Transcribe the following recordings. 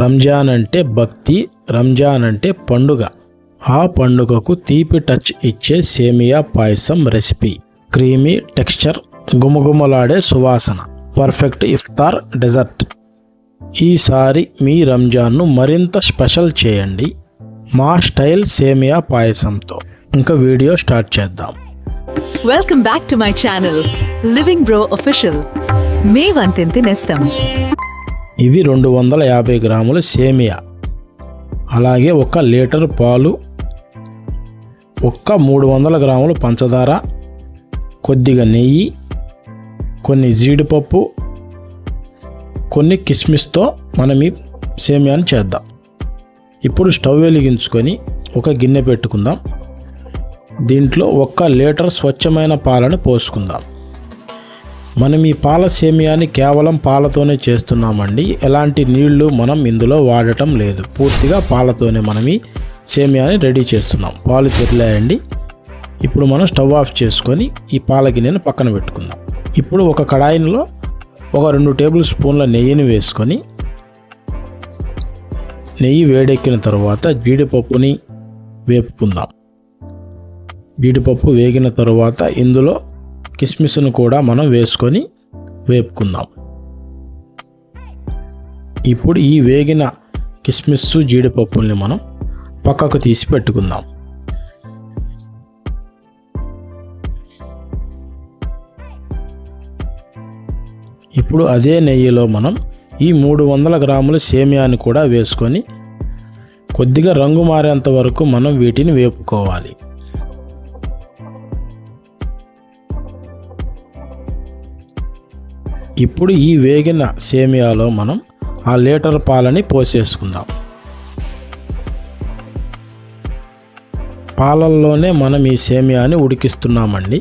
రంజాన్ అంటే భక్తి, రంజాన్ అంటే పండుగ. ఆ పండుగకు తీపి టచ్ ఇచ్చే సేమియా పాయసం రెసిపీ. క్రీమీ టెక్స్చర్, గుమగుమలాడే సువాసన, పర్ఫెక్ట్ ఇఫ్తార్ డెజర్ట్. ఈసారి మీ రంజాన్ను మరింత స్పెషల్ చేయండి మా స్టైల్ సేమియా పాయసంతో. ఇంకా వీడియో స్టార్ట్ చేద్దాం. Welcome back to my channel living bro official. మీ వంతింటి నేస్తం. ఇవి 250 గ్రాముల సేమియా, అలాగే 1 లీటర్ పాలు, 300 గ్రాముల పంచదార, కొద్దిగా నెయ్యి, కొన్ని జీడిపప్పు, కొన్ని కిస్మిస్తో మనం ఈ సేమియాని చేద్దాం. ఇప్పుడు స్టవ్ వెలిగించుకొని ఒక గిన్నె పెట్టుకుందాం. దీంట్లో 1 లీటర్ స్వచ్ఛమైన పాలను పోసుకుందాం. మనం ఈ పాల సేమియాని కేవలం పాలతోనే చేస్తున్నామండి. ఎలాంటి నీళ్లు మనం ఇందులో వాడటం లేదు. పూర్తిగా పాలతోనే మనం ఈ సేమియాని రెడీ చేస్తున్నాం. పాలు తెరిలాయండి. ఇప్పుడు మనం స్టవ్ ఆఫ్ చేసుకొని ఈ పాల గిన్నెను పక్కన పెట్టుకుందాం. ఇప్పుడు ఒక కడాయిలో 2 టేబుల్ స్పూన్ల నెయ్యిని వేసుకొని, నెయ్యి వేడెక్కిన తర్వాత జీడిపప్పుని వేపుకుందాం. జీడిపప్పు వేగిన తర్వాత ఇందులో కిస్మిస్ను కూడా మనం వేసుకొని వేపుకుందాం. ఇప్పుడు ఈ వేగిన కిస్మిస్ జీడిపప్పుల్ని మనం పక్కకు తీసి పెట్టుకుందాం. ఇప్పుడు అదే నెయ్యిలో మనం ఈ 300 గ్రాముల సేమియాని కూడా వేసుకొని కొద్దిగా రంగు మారేంత వరకు మనం వీటిని వేపుకోవాలి. ఇప్పుడు ఈ వేగిన సేమియాలో మనం ఆ లీటర్ పాలని పోసేసుకుందాం. పాలల్లోనే మనం ఈ సేమియాని ఉడికిస్తున్నామండి.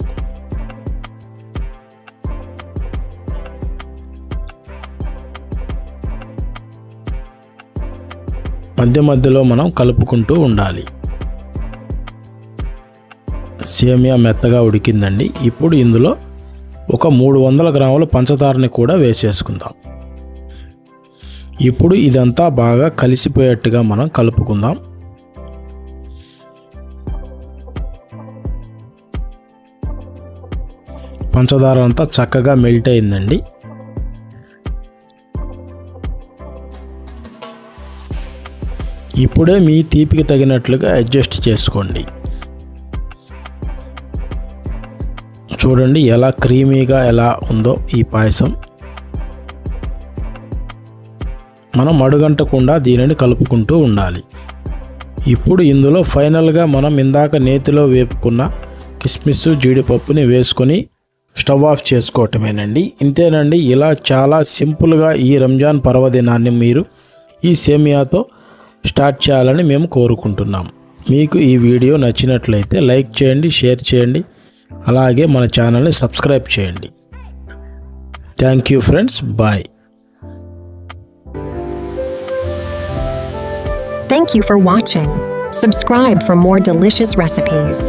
మధ్య మధ్యలో మనం కలుపుకుంటూ ఉండాలి. సేమియా మెత్తగా ఉడికిందండి. ఇప్పుడు ఇందులో 300 గ్రాముల పంచదారని కూడా వేసేసుకుందాం. ఇప్పుడు ఇదంతా బాగా కలిసిపోయేట్టుగా మనం కలుపుకుందాం. పంచదార అంతా చక్కగా మెల్ట్ అయిందండి. ఇప్పుడే మీ తీపికి తగినట్లుగా అడ్జస్ట్ చేసుకోండి. చూడండి ఎలా క్రీమీగా ఎలా ఉందో ఈ పాయసం. మనం అడుగంటకుండా దీనిని కలుపుకుంటూ ఉండాలి. ఇప్పుడు ఇందులో ఫైనల్గా మనం ఇందాక నేతిలో వేపుకున్న కిస్మిస్ జీడిపప్పుని వేసుకొని స్టవ్ ఆఫ్ చేసుకోవటమేనండి. ఇంతేనండి. ఇలా చాలా సింపుల్గా ఈ రంజాన్ పర్వదినాన్ని మీరు ఈ సేమియాతో స్టార్ట్ చేయాలని మేము కోరుకుంటున్నాం. మీకు ఈ వీడియో నచ్చినట్లయితే లైక్ చేయండి, షేర్ చేయండి, అలాగే మన ఛానల్ని సబ్స్క్రైబ్ చేయండి. Thank you friends. Bye. Thank you for watching. Subscribe for more delicious recipes.